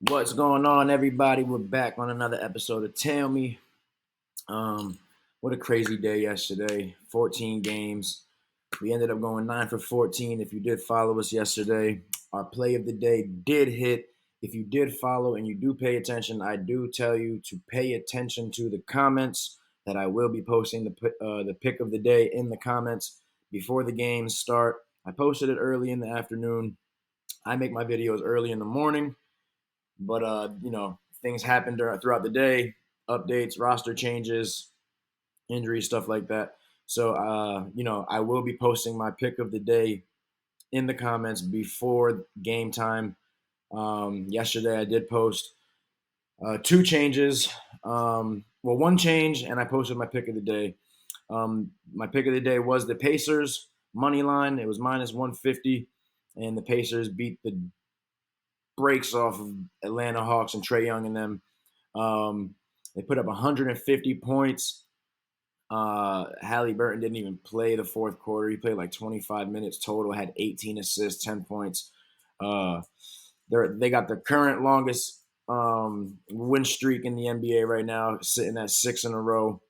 What's going on, everybody? We're back on another episode of Tell Me. What a crazy day yesterday. 14 games. We ended up going 9 for 14. If you did follow us yesterday, our play of the day did hit. If you did follow and you do pay attention, I do tell you to pay attention to the comments that I will be posting the pick of the day in the comments before the games start. I posted it early in the afternoon. I make my videos early in the morning. But things happen throughout the day, updates, roster changes, injuries, stuff like that. So I will be posting my pick of the day in the comments before game time. Yesterday I did post two changes. One change, and I posted my pick of the day. My pick of the day was the Pacers money line. It was minus 150, and the Pacers beat the breaks off of Atlanta Hawks and Trae Young and them. They put up 150 points. Halliburton didn't even play the fourth quarter. He played like 25 minutes total, had 18 assists, 10 points. They got the current longest win streak in the NBA right now, sitting at 6 in a row.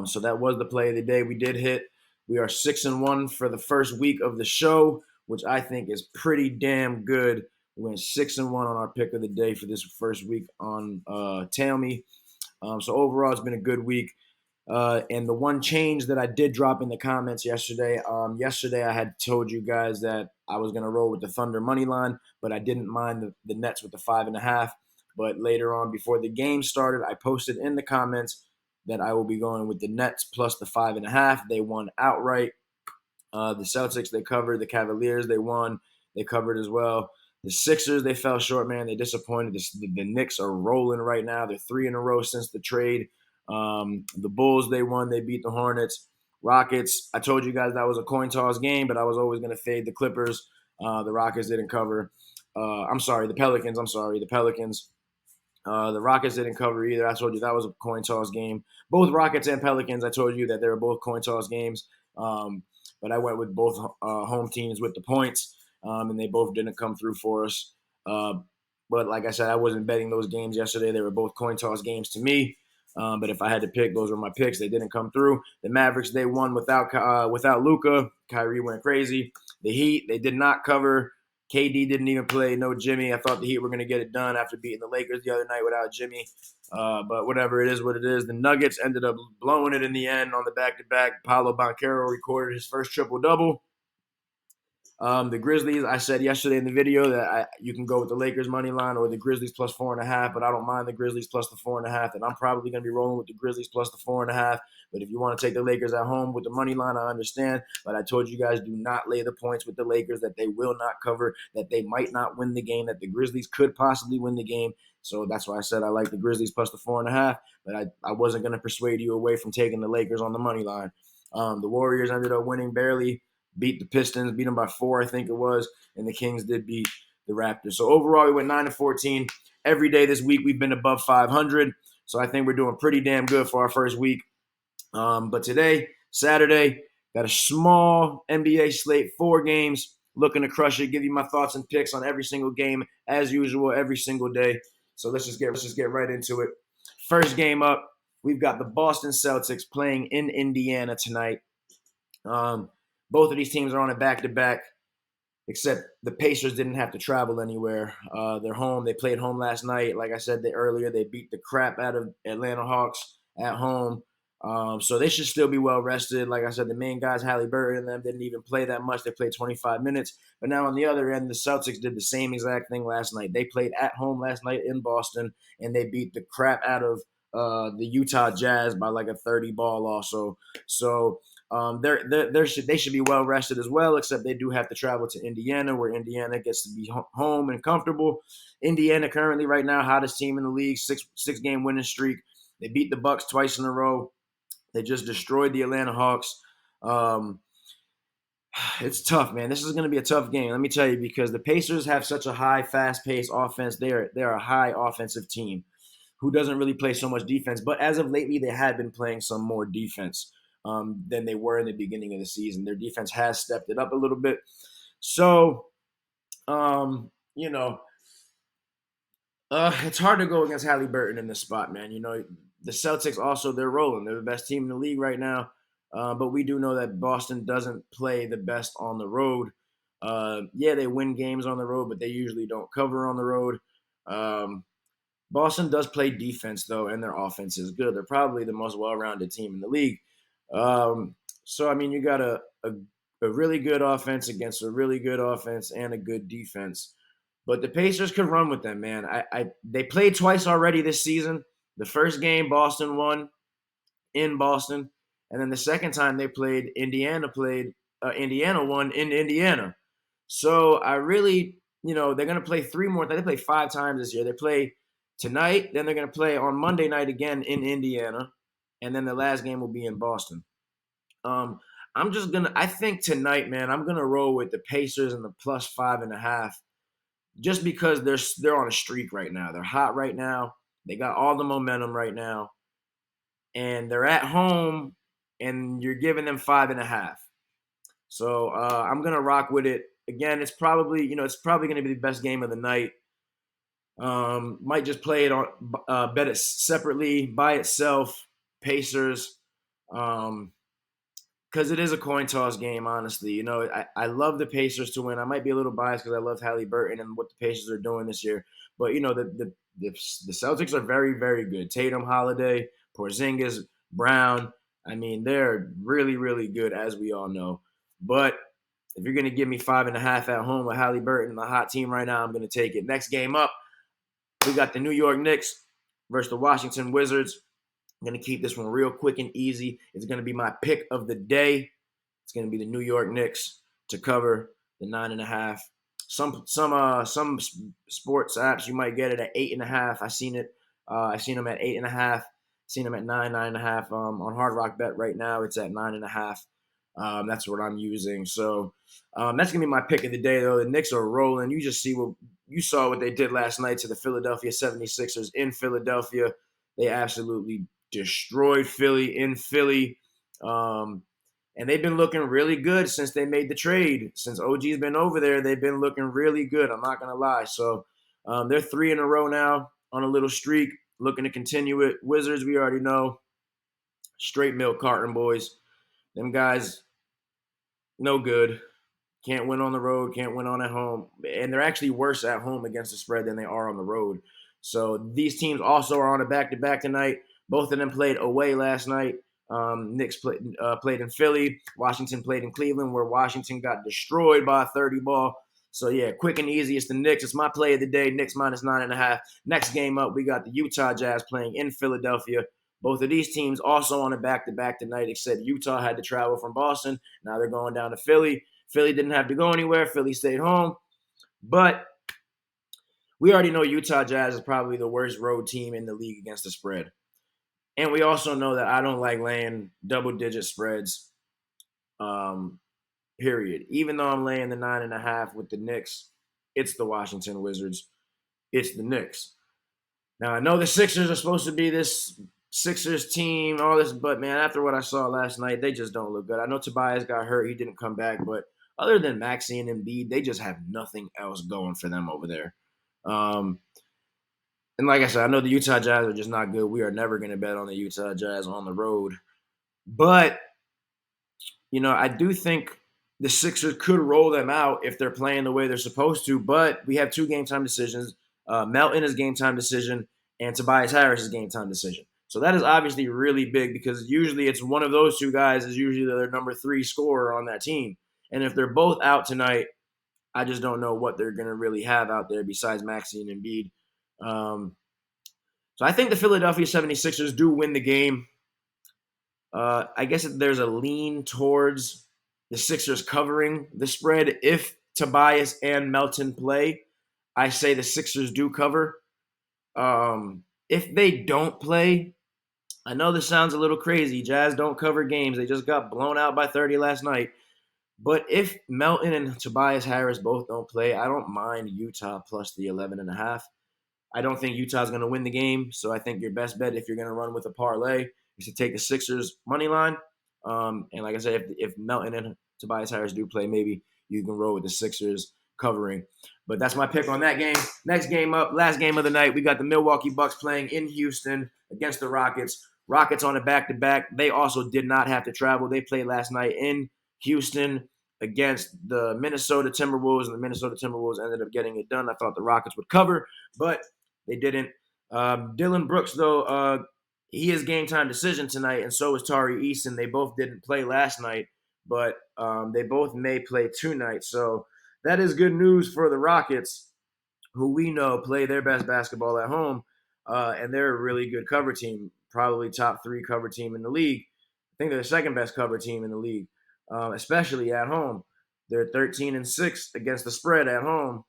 So that was the play of the day. We did hit. We are 6-1 for the first week of the show, which I think is pretty damn good. We went 6-1 on our pick of the day for this first week on Tell Me. So overall, it's been a good week. And the one change that I did drop in the comments yesterday, I had told you guys that I was going to roll with the Thunder money line, but I didn't mind the Nets with the 5.5. But later on, before the game started, I posted in the comments that I will be going with the Nets plus the 5.5. They won outright. The Celtics, they covered. The Cavaliers, they won. They covered as well. The Sixers, they fell short, man. They disappointed. The Knicks are rolling right now. They're 3 in a row since the trade. The Bulls, they won. They beat the Hornets. Rockets, I told you guys that was a coin toss game, but I was always going to fade the Clippers. The Rockets didn't cover. The Pelicans. The Pelicans. The Rockets didn't cover either. I told you that was a coin toss game. Both Rockets and Pelicans, I told you that they were both coin toss games. But I went with both home teams with the points, and they both didn't come through for us. But like I said, I wasn't betting those games yesterday. They were both coin toss games to me. But if I had to pick, those were my picks. They didn't come through. The Mavericks, they won without Luka. Kyrie went crazy. The Heat, they did not cover. KD didn't even play. No Jimmy. I thought the Heat were going to get it done after beating the Lakers the other night without Jimmy. But whatever, it is what it is. The Nuggets ended up blowing it in the end on the back-to-back. Paolo Banchero recorded his first triple-double. The Grizzlies, I said yesterday in the video that you can go with the Lakers money line or the Grizzlies plus 4.5, but I don't mind the Grizzlies plus the 4.5, and I'm probably going to be rolling with the Grizzlies plus the 4.5. But if you want to take the Lakers at home with the money line, I understand. But I told you guys, do not lay the points with the Lakers, that they will not cover, that they might not win the game, that the Grizzlies could possibly win the game. So that's why I said I like the Grizzlies plus the 4.5, but I wasn't going to persuade you away from taking the Lakers on the money line. The Warriors ended up winning barely, beat the Pistons, beat them by 4, I think it was, and the Kings did beat the Raptors. So overall, we went 9-14. Every day this week, we've been above 500. So I think we're doing pretty damn good for our first week. But today, Saturday, got a small NBA slate, 4 games. Looking to crush it. Give you my thoughts and picks on every single game, as usual, every single day. So let's just get right into it. First game up, we've got the Boston Celtics playing in Indiana tonight. Both of these teams are on a back-to-back, except the Pacers didn't have to travel anywhere. They're home. They played home last night. Like I said earlier, they beat the crap out of Atlanta Hawks at home. So they should still be well rested. Like I said, the main guys, Halliburton and them, didn't even play that much. They played 25 minutes. But now on the other end, the Celtics did the same exact thing last night. They played at home last night in Boston, and they beat the crap out of the Utah Jazz by like a 30 ball also. So they should be well rested as well, except they do have to travel to Indiana, where Indiana gets to be home and comfortable. Indiana currently right now hottest team in the league, six game winning streak. They beat the Bucks twice in a row. They just destroyed the Atlanta Hawks. It's tough, man. This is going to be a tough game. Let me tell you, because the Pacers have such a high, fast-paced offense. They're a high offensive team who doesn't really play so much defense. But as of lately, they have been playing some more defense than they were in the beginning of the season. Their defense has stepped it up a little bit. So, you know, It's hard to go against Halliburton in this spot, man. You know, the Celtics also they're rolling. They're the best team in the league right now. But we do know that Boston doesn't play the best on the road. Yeah, they win games on the road, but they usually don't cover on the road. Um, Boston does play defense though, and their offense is good. They're probably the most well-rounded team in the league. So I mean, you got a really good offense against a really good offense and a good defense. But the Pacers could run with them, man. They played twice already this season. The first game, Boston won in Boston, and then the second time they played, Indiana won in Indiana. So I really, they're gonna play three more. They play five times this year. They play tonight, then they're gonna play on Monday night again in Indiana, and then the last game will be in Boston. Um, I think tonight, man, I'm gonna roll with the Pacers and the plus 5.5 just because they're on a streak right now. They're hot right now. They got all the momentum right now, and they're at home, and you're giving them 5.5. So I'm gonna rock with it. Again, it's probably gonna be the best game of the night. Might just play it on, bet it separately by itself. Pacers. Because it is a coin toss game, honestly. I love the Pacers to win. I might be a little biased because I love Halliburton and what the Pacers are doing this year. But the Celtics are very, very good. Tatum, Holiday, Porzingis, Brown. I mean, they're really, really good, as we all know. But if you're gonna give me 5.5 at home with Halliburton, the hot team right now, I'm gonna take it. Next game up, we got the New York Knicks versus the Washington Wizards. I'm going to keep this one real quick and easy. It's going to be my pick of the day. It's going to be the New York Knicks to cover the 9.5. Some sports apps you might get it at 8.5. I seen them at 8.5. Seen them at 9.5. On Hard Rock Bet right now, it's at 9.5. That's what I'm using. So that's gonna be my pick of the day, though. The Knicks are rolling. You saw what they did last night to the Philadelphia 76ers in Philadelphia. They absolutely destroyed Philly in Philly. And they've been looking really good since they made the trade. Since OG's been over there, they've been looking really good. I'm not going to lie. So they're 3 in a row now on a little streak, looking to continue it. Wizards, we already know. Straight milk carton boys. Them guys, no good. Can't win on the road, can't win on at home. And they're actually worse at home against the spread than they are on the road. So these teams also are on a back-to-back tonight. Both of them played away last night. Knicks played in Philly. Washington played in Cleveland, where Washington got destroyed by a 30 ball. So, yeah, quick and easy. It's the Knicks. It's my play of the day. Knicks minus 9.5. Next game up, we got the Utah Jazz playing in Philadelphia. Both of these teams also on a back-to-back tonight, except Utah had to travel from Boston. Now they're going down to Philly. Philly didn't have to go anywhere. Philly stayed home. But we already know Utah Jazz is probably the worst road team in the league against the spread. And we also know that I don't like laying double-digit spreads, period. Even though I'm laying the 9.5 with the Knicks, it's the Washington Wizards. It's the Knicks. Now, I know the Sixers are supposed to be this Sixers team, all this, but, man, after what I saw last night, they just don't look good. I know Tobias got hurt. He didn't come back, but other than Maxey and Embiid, they just have nothing else going for them over there. And like I said, I know the Utah Jazz are just not good. We are never going to bet on the Utah Jazz on the road. But, I do think the Sixers could roll them out if they're playing the way they're supposed to. But we have 2 game time decisions. Melton is game time decision, and Tobias Harris is game time decision. So that is obviously really big because usually it's one of those 2 guys is usually their number 3 scorer on that team. And if they're both out tonight, I just don't know what they're going to really have out there besides Maxey and Embiid. So I think the Philadelphia 76ers do win the game. I guess there's a lean towards the Sixers covering the spread. If Tobias and Melton play, I say the Sixers do cover. If they don't play, I know this sounds a little crazy. Jazz don't cover games. They just got blown out by 30 last night. But if Melton and Tobias Harris both don't play, I don't mind Utah plus the 11.5. I don't think Utah's going to win the game, so I think your best bet if you're going to run with a parlay is to take the Sixers money line. And like I said, if Melton and Tobias Harris do play, maybe you can roll with the Sixers covering. But that's my pick on that game. Next game up, last game of the night, we got the Milwaukee Bucks playing in Houston against the Rockets. Rockets on a back-to-back. They also did not have to travel. They played last night in Houston against the Minnesota Timberwolves, and the Minnesota Timberwolves ended up getting it done. I thought the Rockets would cover, but they didn't. Dillon Brooks, though, he is game time decision tonight, and so is Tari Eason. They both didn't play last night, but they both may play tonight. So that is good news for the Rockets, who we know play their best basketball at home, and they're a really good cover team, probably top 3 cover team in the league. I think they're the second best cover team in the league, especially at home. They're 13-6 against the spread at home,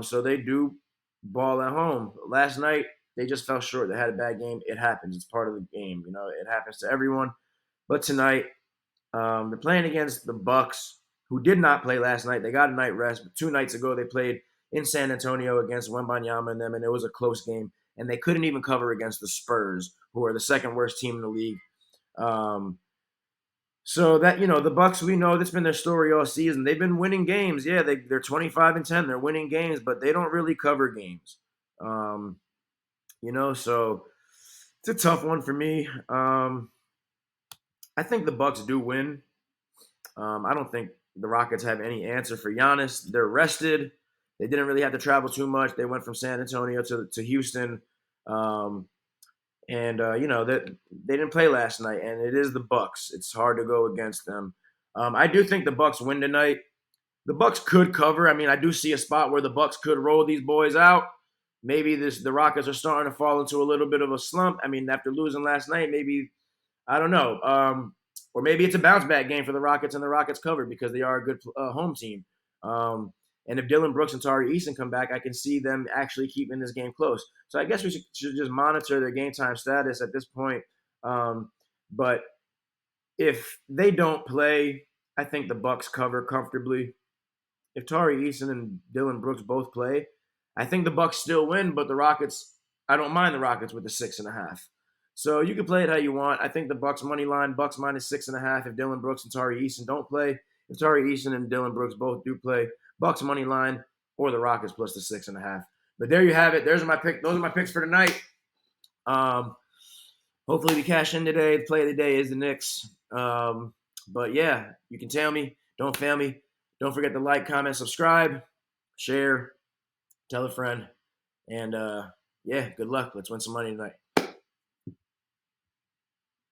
so they do ball at home. Last night, they just fell short. They had a bad game. It happens. It's part of the game. It happens to everyone. But tonight, they're playing against the Bucks, who did not play last night. They got a night rest. But 2 nights ago, they played in San Antonio against Wembanyama and them, and it was a close game. And they couldn't even cover against the Spurs, who are the second worst team in the league. So that, the Bucks, we know that's been their story all season. They've been winning games. Yeah, they're 25-10. They're winning games, but they don't really cover games. So it's a tough one for me. I think the Bucks do win. I don't think the Rockets have any answer for Giannis. They're rested. They didn't really have to travel too much. They went from San Antonio to Houston. That they didn't play last night, and it is the Bucks. It's hard to go against them. I do think the Bucks win tonight. The Bucks could cover. I mean, I do see a spot where the Bucks could roll these boys out. Maybe the Rockets are starting to fall into a little bit of a slump. I mean, after losing last night, maybe I don't know. Or maybe it's a bounce back game for the Rockets, and the Rockets cover because they are a good home team. And if Dillon Brooks and Tari Eason come back, I can see them actually keeping this game close. So I guess we should just monitor their game time status at this point. But if they don't play, I think the Bucks cover comfortably. If Tari Eason and Dillon Brooks both play, I think the Bucks still win. But the Rockets, I don't mind the Rockets with the 6.5. So you can play it how you want. I think the Bucks money line, Bucks minus 6.5 if Dillon Brooks and Tari Eason don't play. If Tari Eason and Dillon Brooks both do play, Bucks money line or the Rockets plus the 6.5. But there you have it. There's my pick. Those are my picks for tonight. Hopefully we cash in today. The play of the day is the Knicks. But yeah, you can tell me. Don't fail me. Don't forget to like, comment, subscribe, share, tell a friend. And good luck. Let's win some money tonight.